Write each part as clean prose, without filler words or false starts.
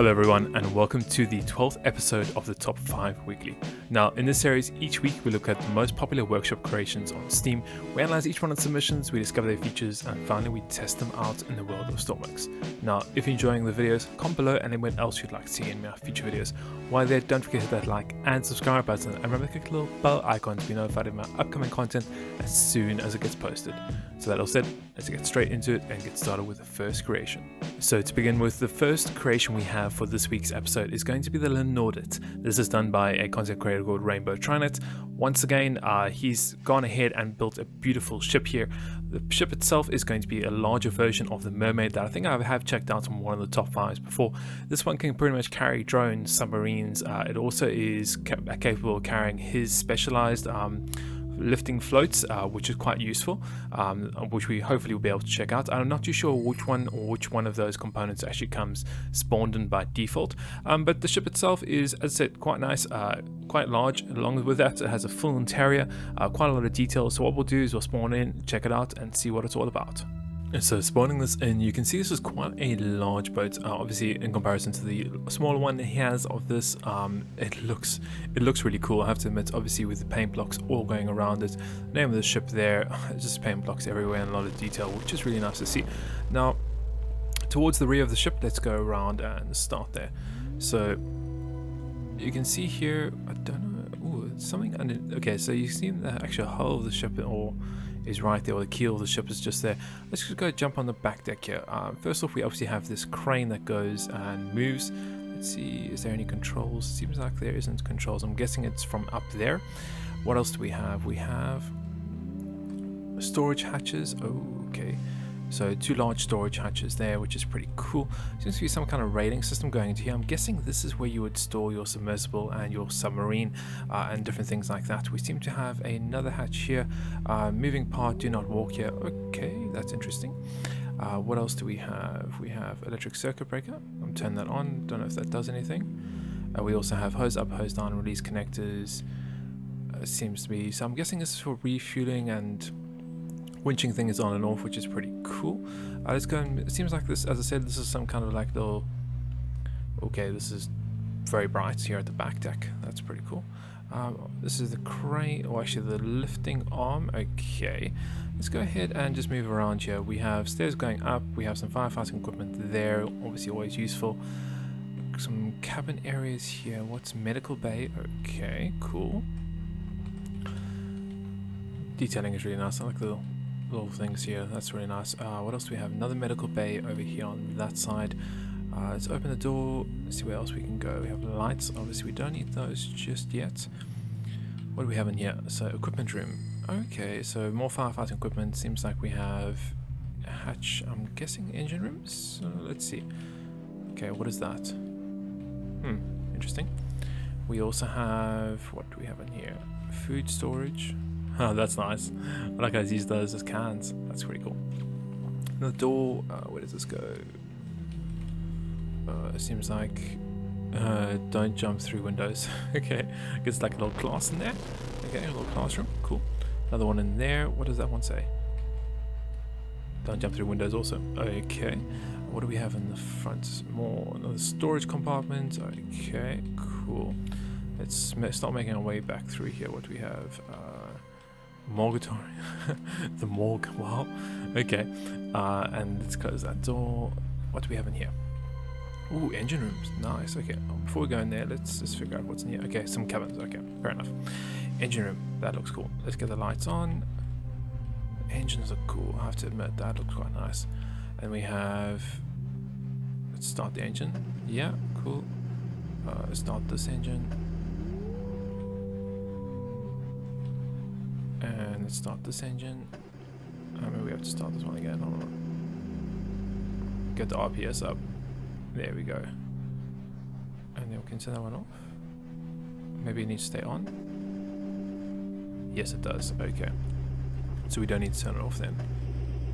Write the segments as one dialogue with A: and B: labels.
A: Hello everyone and welcome to the 12th episode of the Top 5 Weekly. Now in this series, each week we look at the most popular workshop creations on Steam, we analyze each one of the submissions, we discover their features, and finally we test them out in the world of Stormworks. Now if you're enjoying the videos, comment below anyone else you'd like to see in my future videos. While there, don't forget to hit that like and subscribe button, and remember to click the little bell icon to be notified of my upcoming content as soon as it gets posted. So that all said, let's get straight into it and get started with the first creation. So to begin with, the first creation we have for this week's episode is going to be the Linaudit. This is done by a content creator called Rainbow Trinet. Once again, he's gone ahead and built a beautiful ship here. The ship itself is going to be a larger version of the Mermaid that I think I have checked out on one of the top 5s before. This one can pretty much carry drones, submarines. It also is capable of carrying his specialized lifting floats, which is quite useful, which we hopefully will be able to check out. I'm not too sure which one of those components actually comes spawned in by default, but the ship itself is, as I said, quite nice, quite large. Along with that, it has a full interior, quite a lot of detail. So what we'll do is we'll spawn in, check it out, and see what it's all about. And so spawning this in, you can see this is quite a large boat, obviously in comparison to the smaller one he has of this. It looks really cool, I have to admit, obviously with the paint blocks all going around it. The name of the ship there, just paint blocks everywhere and a lot of detail, which is really nice to see. Now towards the rear of the ship, let's go around and start there. So you can see here, I don't know, ooh, something under, okay, so you see the actual hull of the ship is right there, or the keel of the ship is just there. Let's just go jump on the back deck here. First off, we obviously have this crane that goes and moves. Let's see, is there any controls? Seems like there isn't controls. I'm guessing it's from up there. What else do we have? We have storage hatches. Oh, okay. So 2 large storage hatches there, which is pretty cool. Seems to be some kind of rating system going into here. I'm guessing this is where you would store your submersible and your submarine and different things like that. We seem to have another hatch here. Moving part, do not walk here. Okay, that's interesting. What else do we have? We have electric circuit breaker. I'm turning that on. Don't know if that does anything. We also have hose up, hose down, release connectors. Seems to be, so I'm guessing this is for refueling, and winching thing is on and off, which is pretty cool. Let's go and, it seems like this, as I said, this is some kind of like little, okay, this is very bright here at the back deck. That's pretty cool. This is the crane, or actually the lifting arm. Okay, let's go ahead and just move around here. We have stairs going up, we have some firefighting equipment there, obviously always useful. Some cabin areas here. What's medical bay? Okay, cool. Detailing is really nice. I like the little things here, that's really nice. What else do we have? Another medical bay over here on that side. Let's open the door, let's see where else we can go. We have lights, obviously we don't need those just yet. What do we have in here? So equipment room. Okay, so more firefighting equipment. Seems like we have a hatch, I'm guessing engine rooms. Let's see. Okay, what is that? Interesting. We also have, what do we have in here? Food storage. Oh, that's nice. I like how he's used those as cans. That's pretty cool. The door, where does this go? It seems like don't jump through windows. Okay, I guess like a little class in there. Okay, a little classroom. Cool. Another one in there. What does that one say? Don't jump through windows also. Okay. What do we have in the front? More, another storage compartment. Okay, cool. Let's start making our way back through here. What do we have? Morgatory. The morgue. Wow. Okay. And let's close that door. What do we have in here? Ooh, engine rooms. Nice. Okay. Before we go in there, let's just figure out what's in here. Okay, some cabins. Okay, fair enough. Engine room. That looks cool. Let's get the lights on. Engines look cool. I have to admit, that looks quite nice. And we have. Let's start the engine. Yeah, cool. Start this engine. And let's start this engine. Maybe we have to start this one again. Hold on. Get the RPS up. There we go. And then we can turn that one off. Maybe it needs to stay on. Yes, it does. Okay. So we don't need to turn it off then.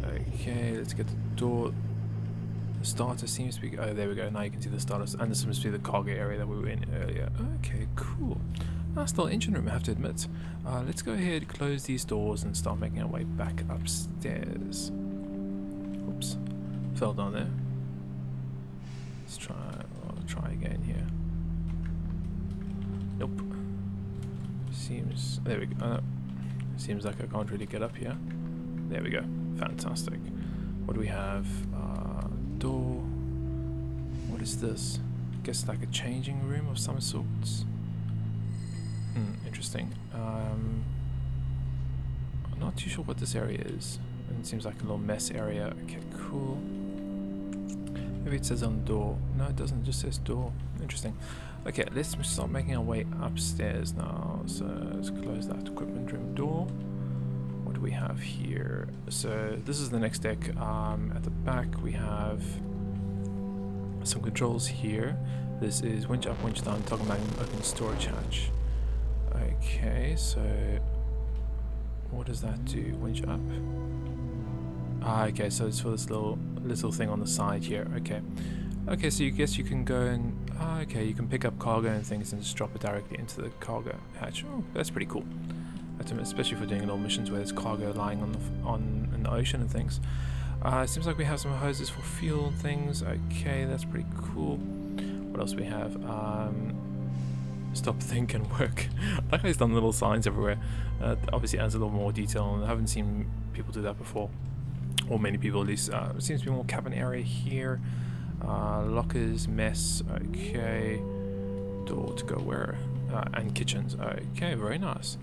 A: Okay, let's get the door. The starter seems to be. Oh, there we go. Now you can see the starter. And this seems to be the cargo area that we were in earlier. Okay, cool. Nice little engine room, I have to admit. Let's go ahead, close these doors, and start making our way back upstairs. Oops. Fell down there. Let's try. try again here. Nope. Seems... There we go. Seems like I can't really get up here. There we go. Fantastic. What do we have? Door. What is this? I guess like a changing room of some sorts. Interesting. I'm not too sure what this area is. And it seems like a little mess area. Okay, cool. Maybe it says on the door. No, it doesn't. It just says door. Interesting. Okay, let's start making our way upstairs now. So let's close that equipment room door. What do we have here? So this is the next deck. At the back we have some controls here. This is winch up, winch down, toggle magnum, open storage hatch. Okay, so what does that do? Winch up. Okay, so it's for this little thing on the side here. Okay, so you guess you can go and okay, you can pick up cargo and things and just drop it directly into the cargo hatch. Oh, that's pretty cool. Especially for doing little missions where there's cargo lying in the ocean and things. It seems like we have some hoses for fuel and things. Okay, that's pretty cool. What else do we have? Stop, think, and work. Like he's done little signs everywhere. Obviously adds a little more detail, and I haven't seen people do that before, or many people at least. It seems to be more cabin area here. Lockers, mess. Okay, door to go where? And kitchens. Okay, very nice.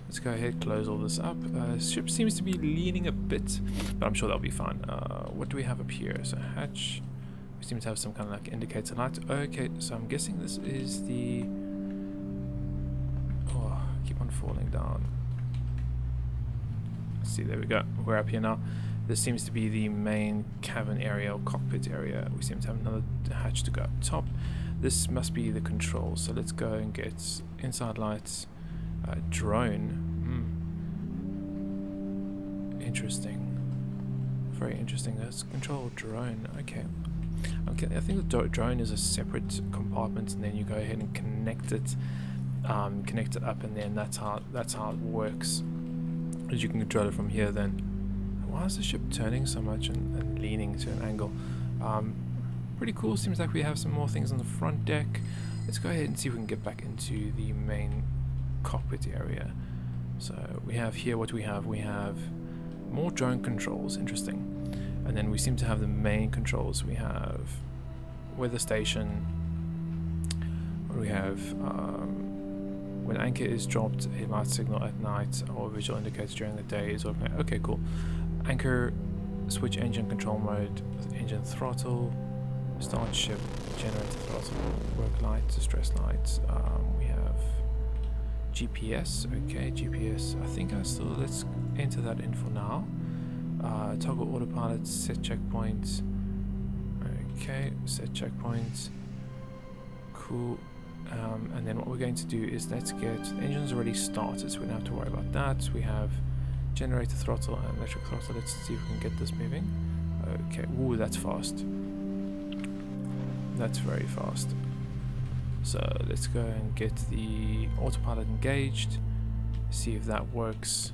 A: Let's go ahead, close all this up. Ship seems to be leaning a bit, but I'm sure that'll be fine. What do we have up here? So hatch. We seem to have some kind of like indicator light. Okay, so I'm guessing this is the... Oh, keep on falling down. Let's see, there we go. We're up here now. This seems to be the main cabin area or cockpit area. We seem to have another hatch to go up top. This must be the controls. So let's go and get inside lights. Drone. Interesting. Very interesting. Let's control drone. Okay. I think the drone is a separate compartment, and then you go ahead and connect it up, and then that's how it works. As you can control it from here. Then, why is the ship turning so much and leaning to an angle? Pretty cool. Seems like we have some more things on the front deck. Let's go ahead and see if we can get back into the main cockpit area. So we have here what we have. We have more drone controls. Interesting. And then we seem to have the main controls. We have weather station. What do we have? When anchor is dropped, a light signal at night or visual indicators during the day is open. Okay, cool. Anchor, switch engine control mode, engine throttle, start ship, generator throttle, work light, distress lights. We have GPS. Okay, GPS. I think let's enter that in for now. Toggle autopilot, set checkpoints. Okay, set checkpoints. Cool. And then what we're going to do is let's get the engine's already started, so we don't have to worry about that. We have generator throttle and electric throttle. Let's see if we can get this moving. Okay, ooh, that's fast. That's very fast. So let's go and get the autopilot engaged, see if that works.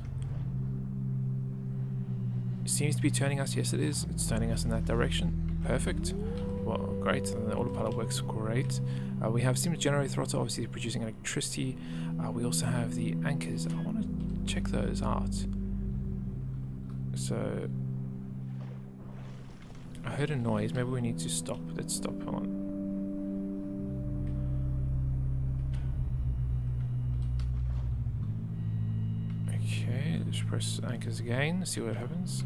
A: It seems to be turning us. Yes, it is. It's turning us in that direction. Perfect. Well, great. And the autopilot works great. We have steam generator throttle, obviously producing electricity. We also have the anchors. I want to check those out. So I heard a noise. Maybe we need to stop. Let's stop. Hold on. Okay, let's press anchors again, see what happens.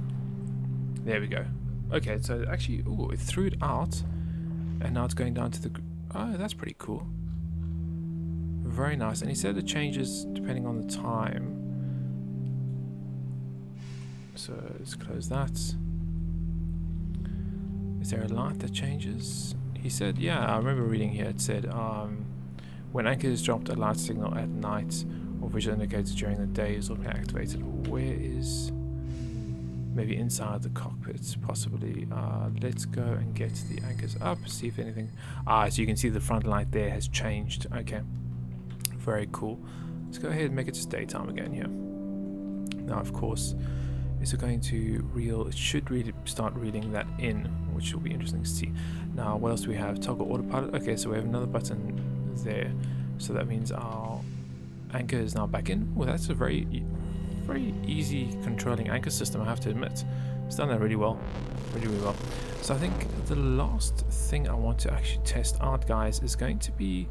A: There we go. Okay, so actually, ooh, it threw it out, and now it's going down to the... Oh, that's pretty cool. Very nice. And he said it changes depending on the time. So let's close that. Is there a light that changes? He said, yeah, I remember reading here, it said, when anchor is dropped, a light signal at night or visual indicators during the day is automatically activated. Where is... Maybe inside the cockpit, possibly. Let's go and get the anchors up, see if anything... so you can see the front light there has changed. Okay, very cool. Let's go ahead and make it just daytime again here. Now, of course, is it going to reel? It should really start reeling that in which will be interesting to see. Now, what else do we have? Toggle autopilot. Okay, so we have another button there. So that means our anchor is now back in. Well, that's a very easy controlling anchor system, I have to admit. It's done that really well. Really well. So I think the last thing I want to actually test out, guys, is going to be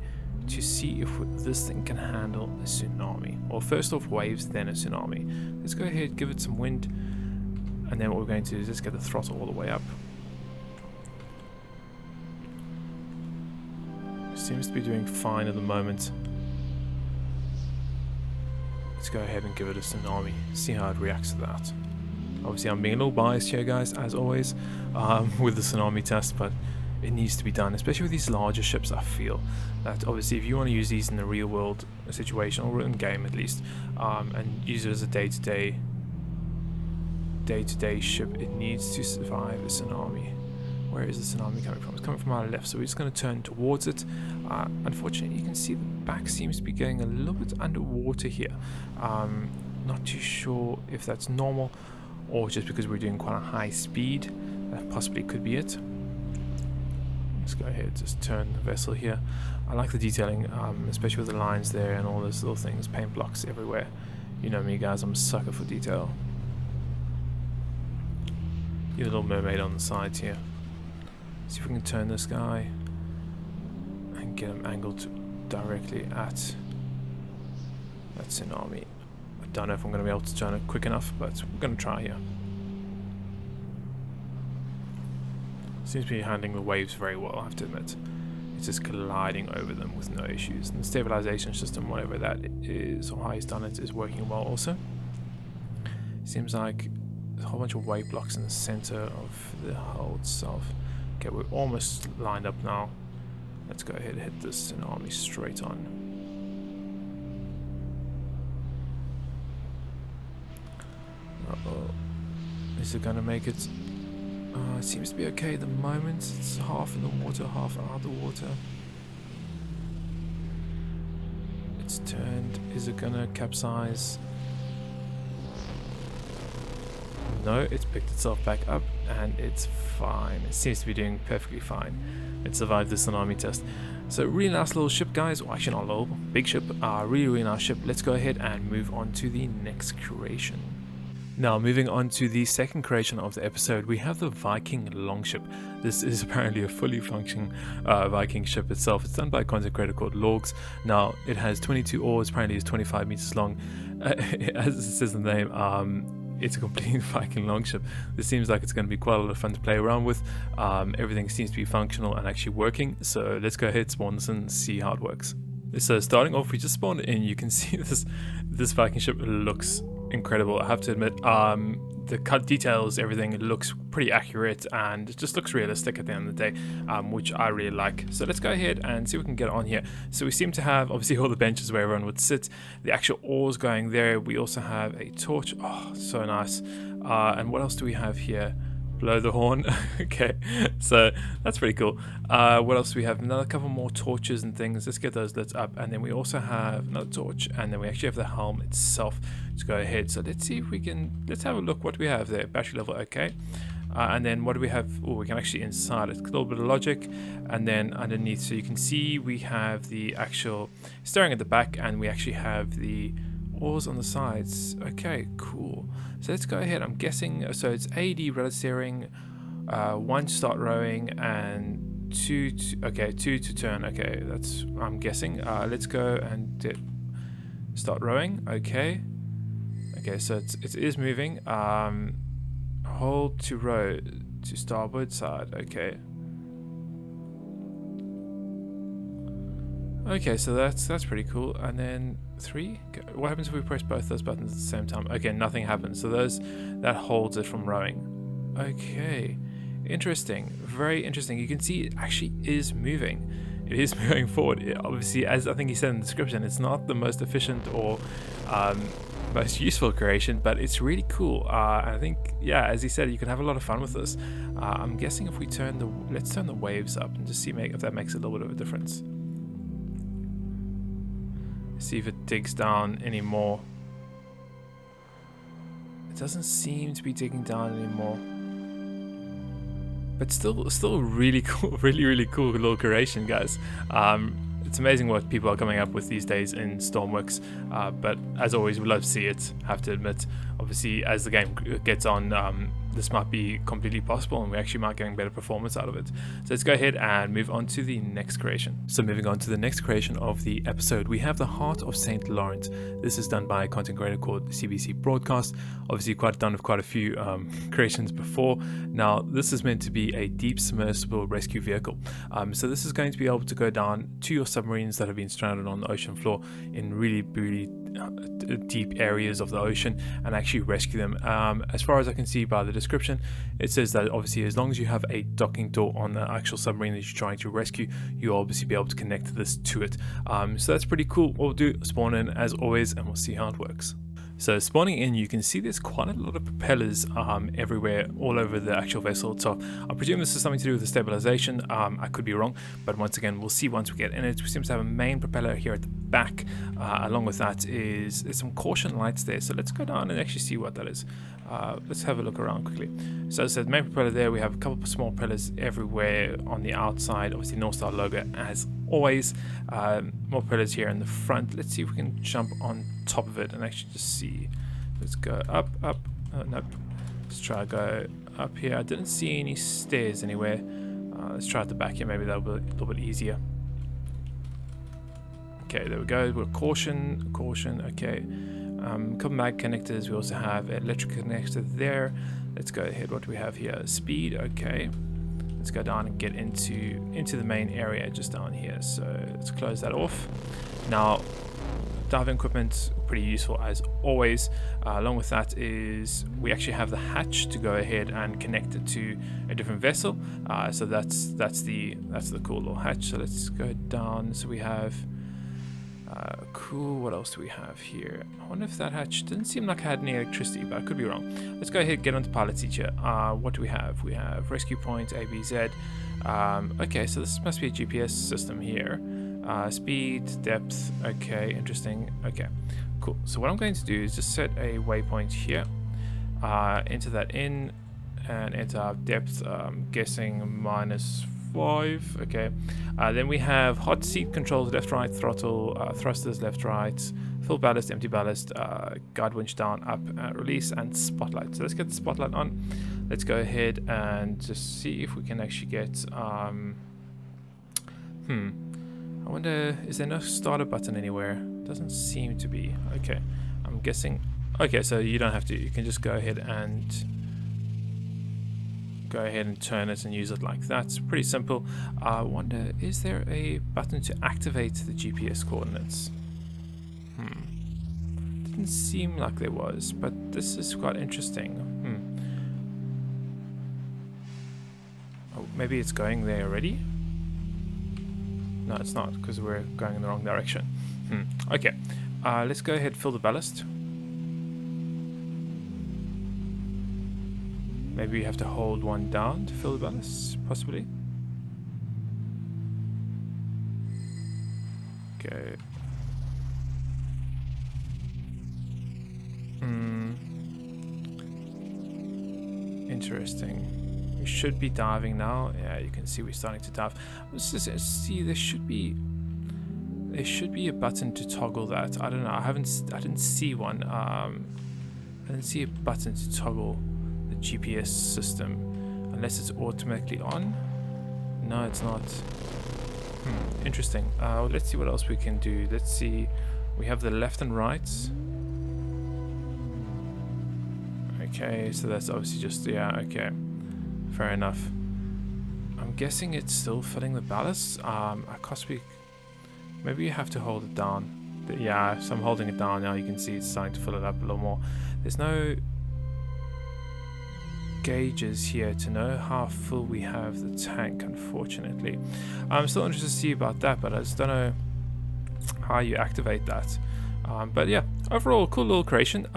A: to see if this thing can handle a tsunami. Or first off waves, then a tsunami. Let's go ahead, give it some wind, and then what we're going to do is just get the throttle all the way up. Seems to be doing fine at the moment. Let's go ahead and give it a tsunami, see how it reacts to that. Obviously I'm being a little biased here, guys, as always, with the tsunami test, but it needs to be done, especially with these larger ships. I feel that obviously if you want to use these in the real world situation, or in game at least, and use it as a day-to-day ship, it needs to survive a tsunami. Where is the tsunami coming from? It's coming from our left, so we're just going to turn towards it. Unfortunately, you can see the back seems to be getting a little bit underwater here. Not too sure if that's normal or just because we're doing quite a high speed. That possibly could be it. Let's go ahead, just turn the vessel here. I like the detailing, especially with the lines there and all those little things, paint blocks everywhere. You know me, guys, I'm a sucker for detail. Your little mermaid on the sides here. See if we can turn this guy and get him angled directly at that tsunami. I don't know if I'm going to be able to turn it quick enough, but we're going to try here. Seems to be handling the waves very well, I have to admit. It's just gliding over them with no issues. And the stabilization system, whatever that is, or how he's done it, is working well also. Seems like there's a whole bunch of wave blocks in the center of the hull itself. Okay, we're almost lined up now. Let's go ahead and hit this tsunami straight on. Uh-oh. Is it gonna make it? It seems to be okay at the moment. It's half in the water, half out of the water. It's turned. Is it gonna capsize? No, it's picked itself back up and it's fine. It seems to be doing perfectly fine. It survived the tsunami test. So really nice little ship, guys. Well, actually not a little, big ship. Really nice ship. Let's go ahead and move on to the next creation. Now, moving on to the second creation of the episode, we have the Viking Longship. This is apparently a fully functioning Viking ship itself. It's done by a content creator called Logs. Now, it has 22 oars, apparently it's 25 meters long. As it says in the name, it's a complete Viking Longship. This seems like it's going to be quite a lot of fun to play around with. Everything seems to be functional and actually working. So let's go ahead, spawn this and see how it works. So starting off, we just spawned in. You can see this Viking ship looks incredible, I have to admit. The cut details, everything, it looks pretty accurate and it just looks realistic at the end of the day, which I really like. So let's go ahead and see if we can get on here. So we seem to have obviously all the benches where everyone would sit, the actual oars going there. We also have a torch. Oh, so nice. And what else do we have here? Blow the horn. Okay, so that's pretty cool. What else do we have? Another couple more torches and things. Let's get those lit up. And then we also have another torch, and then we actually have the helm itself. Let's go ahead. So let's see if we can, let's have a look what we have there. Battery level, okay. And then what do we have? Oh, we can actually inside it. A little bit of logic. And then underneath, so you can see we have the actual steering at the back, and we actually have the oars on the sides. Okay, cool. So let's go ahead. I'm guessing, so it's AD rudder steering, 1 to start rowing, and 2 to turn. Okay, that's, I'm guessing. Let's go and start rowing. Okay, so it is moving. Hold to row to starboard side. Okay, so that's pretty cool. And then 3. Okay. What happens if we press both those buttons at the same time? Okay, nothing happens. So that holds it from rowing. Okay, interesting. Very interesting. You can see it actually is moving. It is moving forward. Obviously, as I think he said in the description, it's not the most efficient or most useful creation, but it's really cool. And I think, yeah, as he said, you can have a lot of fun with this. I'm guessing if we let's turn the waves up and just see if that makes a little bit of a difference. See if it digs down anymore. It doesn't seem to be digging down anymore. but still really cool, really cool little creation, guys. It's amazing what people are coming up with these days in Stormworks, but as always, we love to see it, have to admit. Obviously, as the game gets on, this might be completely possible, and we actually might getting better performance out of it. So let's go ahead and move on to the next creation. So moving on to the next creation of the episode, we have the Heart of St. Lawrence. This is done by a content creator called CBC Broadcast. Obviously done with quite a few creations before. Now, this is meant to be a deep submersible rescue vehicle. So this is going to be able to go down to your submarines that have been stranded on the ocean floor in really deep areas of the ocean and actually rescue them. As far as I can see by the description, it says that obviously as long as you have a docking door on the actual submarine that you're trying to rescue, you'll obviously be able to connect this to it. So that's pretty cool. What we'll do, spawn in as always, and we'll see how it works. So spawning in, you can see there's quite a lot of propellers everywhere, all over the actual vessel itself. I presume this is something to do with the stabilization. I could be wrong, but once again, we'll see once we get in it. We seem to have a main propeller here at the back. Along with that there's some caution lights there. So let's go down and actually see what that is. Let's have a look around quickly. So as I said, main propeller there. We have a couple of small propellers everywhere on the outside. Obviously, North Star logo as always. More propellers here in the front. Let's see if we can jump on top of it and actually just see. Let's go up. Nope. Let's try to go up here. I didn't see any stairs anywhere. Let's try at the back here. Maybe that'll be a little bit easier. Okay, there we go. We're caution. Okay. Couple mag connectors. We also have an electric connector there. Let's go ahead. What do we have here? Speed. Okay. Let's go down and get into the main area just down here. So let's close that off. Now, diving equipment, pretty useful as always. Along with that is we actually have the hatch to go ahead and connect it to a different vessel. So that's the cool little hatch. So let's go down. So we have cool. What else do we have here? I wonder if that hatch didn't seem like it had any electricity, but I could be wrong. Let's go ahead and get onto pilot seat here. What do we have? We have rescue point, ABZ. Okay, so this must be a GPS system here. Speed, depth. Okay, interesting. Okay, cool. So what I'm going to do is just set a waypoint here. Enter that in and enter our depth. Guessing -5. Okay. Then we have hot seat controls, left, right, throttle, thrusters, left, right, full ballast, empty ballast, guide winch down, up, release, and spotlight. So let's get the spotlight on. Let's go ahead and just see if we can actually get. I wonder, is there no starter button anywhere? Doesn't seem to be. Okay. I'm guessing. Okay, so you don't have to. You can just go ahead and turn it and use it like that. It's pretty simple. I wonder, is there a button to activate the GPS coordinates? Didn't seem like there was, but this is quite interesting. Oh, maybe it's going there already? No, it's not, because we're going in the wrong direction. Okay, let's go ahead and fill the ballast. Maybe you have to hold one down to fill the ballast, possibly. Okay. Interesting. We should be diving now. Yeah, you can see we're starting to dive. Let's just see. There should be a button to toggle that. I don't know. I didn't see one. I didn't see a button to toggle the GPS system, unless it's automatically on. No, it's not. Interesting. Let's see what else we can do. Let's see. We have the left and right. Okay, so that's obviously just, yeah, okay. Fair enough. I'm guessing it's still filling the ballast. I can't speak. Maybe you have to hold it down. Yeah, so I'm holding it down now. You can see it's starting to fill it up a little more. There's no gauges here to know how full we have the tank, unfortunately. I'm still interested to see about that, but I just don't know how you activate that. But yeah, overall, cool little creation.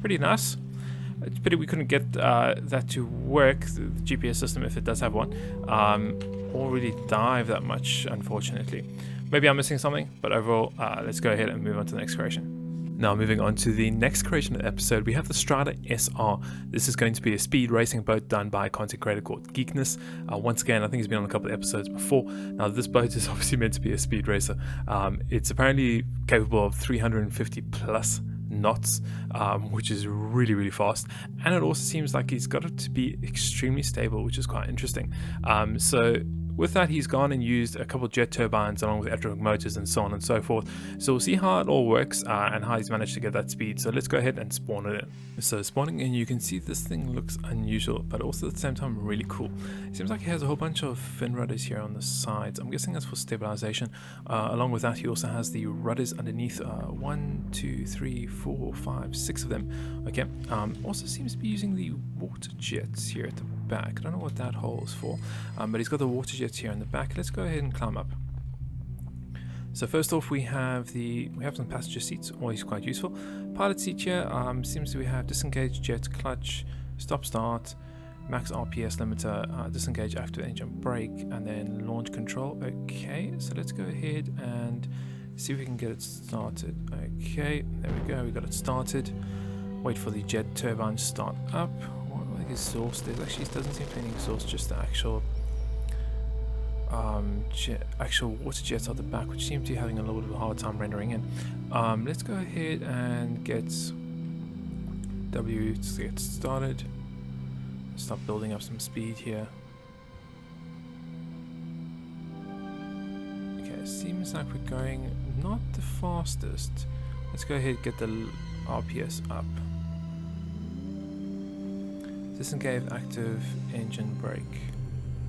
A: Pretty nice. It's pity we couldn't get that to work, the GPS system, if it does have one, or really dive that much, unfortunately. Maybe I'm missing something, but overall, let's go ahead and move on to the next creation. Now moving on to the next creation of the episode, we have the Strata Sr. This is going to be a speed racing boat done by a content creator called Geekness. Once again, I think he's been on a couple of episodes before. Now this boat is obviously meant to be a speed racer. It's apparently capable of 350 plus knots, which is really, really fast. And it also seems like he's got it to be extremely stable, which is quite interesting. So with that, he's gone and used a couple of jet turbines along with electric motors and so on and so forth. So we'll see how it all works and how he's managed to get that speed. So let's go ahead and spawn it in. So spawning in, you can see this thing looks unusual, but also at the same time really cool. It seems like he has a whole bunch of fin rudders here on the sides. I'm guessing that's for stabilization. Along with that, he also has the rudders underneath. 1, 2, 3, 4, 5, 6 of them. Okay. Also seems to be using the water jets here at the back. I don't know what that hole is for, but he's got the water jets here in the back. Let's go ahead and climb up. So first off, we have some passenger seats, always quite useful. Pilot seat here. Seems we have disengage jet clutch, stop start, max RPS limiter, disengage after engine brake, and then launch control. Okay, so let's go ahead and see if we can get it started. Okay, there we go. We got it started. Wait for the jet turbine to start up. Exhaust, there actually doesn't seem to be any exhaust, just the actual water jets at the back, which seem to be having a little bit of a hard time rendering in. Let's go ahead and get W to get started. Start building up some speed here. Okay, seems like we're going not the fastest. Let's go ahead and get the RPS up. Disengage active engine brake.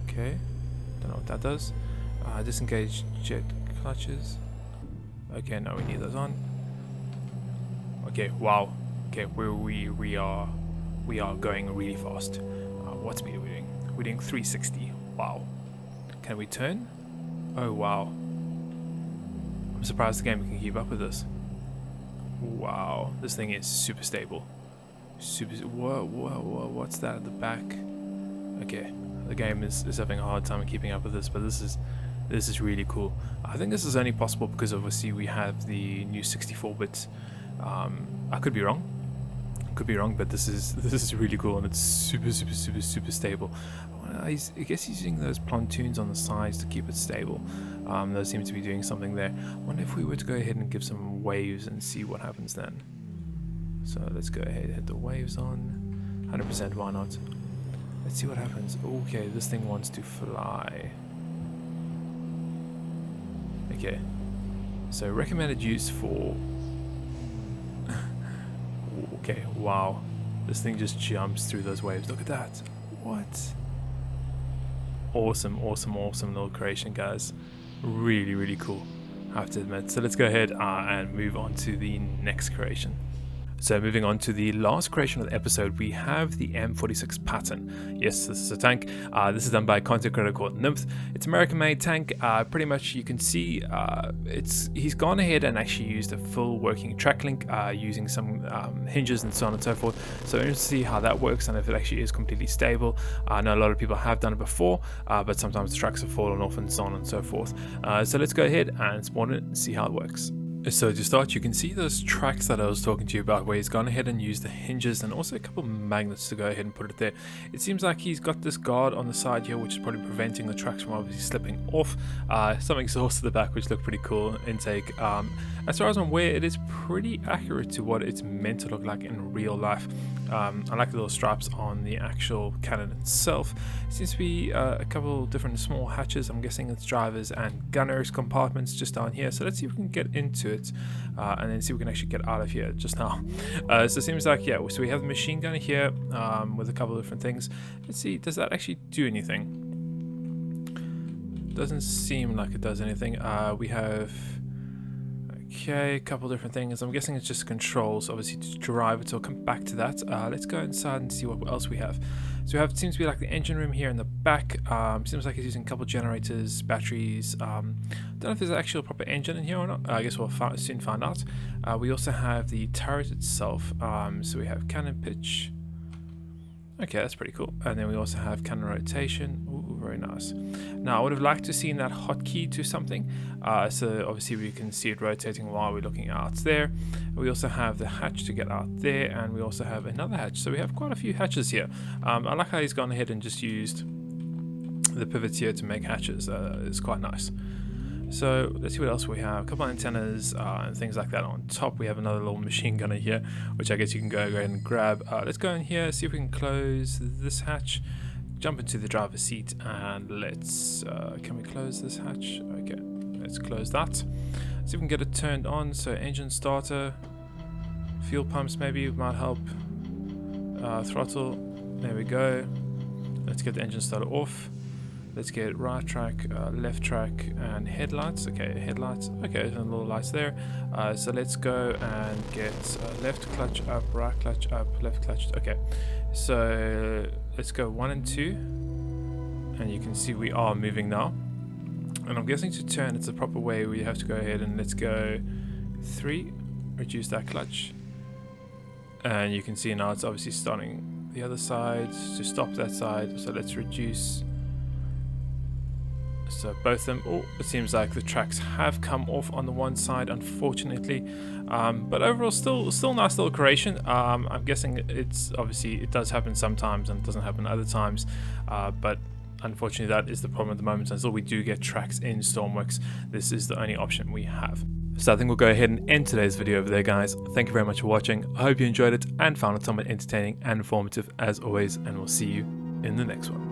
A: Okay, don't know what that does. Disengage jet clutches. Okay, no, we need those on. Okay, wow. Okay, we are going really fast. What speed are we doing? We're doing 360. Wow. Can we turn? Oh wow. I'm surprised the game can keep up with this. Wow, this thing is super stable. Whoa, what's that at the back? Okay, the game is having a hard time keeping up with this, but this is really cool. I think this is only possible because obviously we have the new 64-bit. I could be wrong, but this is really cool, and it's super stable. I guess he's using those pontoons on the sides to keep it stable. Those seem to be doing something there. I wonder if we were to go ahead and give some waves and see what happens then. So let's go ahead and hit the waves on 100%, why not? Let's see what happens. Okay, this thing wants to fly. Okay, so recommended use for okay, wow, this thing just jumps through those waves. Look at that. What? Awesome little creation, guys. Really cool, I have to admit. So let's go ahead and move on to the next creation. So moving on to the last creation of the episode, we have the M46 Patton. Yes, this is a tank. This is done by a content creator called Nymph. It's American-made tank. Pretty much you can see he's gone ahead and actually used a full working track link using some hinges and so on and so forth. So we're going to see how that works and if it actually is completely stable. I know a lot of people have done it before, but sometimes the tracks have fallen off and so on and so forth. So let's go ahead and spawn it and see how it works. So to start, you can see those tracks that I was talking to you about where he's gone ahead and used the hinges and also a couple of magnets to go ahead and put it there. It seems like he's got this guard on the side here, which is probably preventing the tracks from obviously slipping off. Some exhaust at the back, which look pretty cool. Intake. As far as I'm aware, it is pretty accurate to what it's meant to look like in real life. I like the little straps on the actual cannon itself. It seems to be a couple different small hatches. I'm guessing it's drivers and gunners compartments just down here. So let's see if we can get into it and then see if we can actually get out of here just now. So it seems like, yeah, so we have the machine gun here with a couple of different things. Let's see, does that actually do anything? Doesn't seem like it does anything. We have okay, a couple different things. I'm guessing it's just controls, obviously, to drive it. So I'll come back to that. Let's go inside and see what else we have. So we have, seems to be like the engine room here in the back. Seems like he's using a couple generators, batteries. Don't know if there's actually a proper engine in here or not. I guess we'll soon find out. We also have the turret itself. So we have cannon pitch. Okay, that's pretty cool. And then we also have cannon rotation. Ooh, very nice. Now I would have liked to see that hotkey to something, so obviously we can see it rotating while we're looking out there. We also have the hatch to get out there, and we also have another hatch, so we have quite a few hatches here. I like how he's gone ahead and just used the pivots here to make hatches. It's quite nice. So let's see what else we have. A couple of antennas and things like that. On top we have another little machine gunner here, which I guess you can go ahead and grab. Let's go in here, see if we can close this hatch, jump into the driver's seat, and let's can we close this hatch? Okay, let's close that. See if we can get it turned on. So engine starter, fuel pumps maybe might help. Throttle, there we go. Let's get the engine starter off. Let's get right track, left track, and headlights. Okay, headlights. Okay, there's a little lights there. So let's go and get left clutch up, right clutch up, left clutch. Okay, so let's go 1 and 2, and you can see we are moving now. And I'm guessing to turn it's the proper way. We have to go ahead and let's go 3, reduce that clutch, and you can see now it's obviously starting the other side to stop that side. So let's reduce. So both of them, oh, it seems like the tracks have come off on the one side, unfortunately, but overall still nice little creation. I'm guessing it's obviously it does happen sometimes and it doesn't happen other times, but unfortunately that is the problem at the moment. Until we do get tracks in Stormworks, this is the only option we have. So I think we'll go ahead and end today's video over there, guys. Thank you very much for watching. I hope you enjoyed it and found it somewhat entertaining and informative as always, and we'll see you in the next one.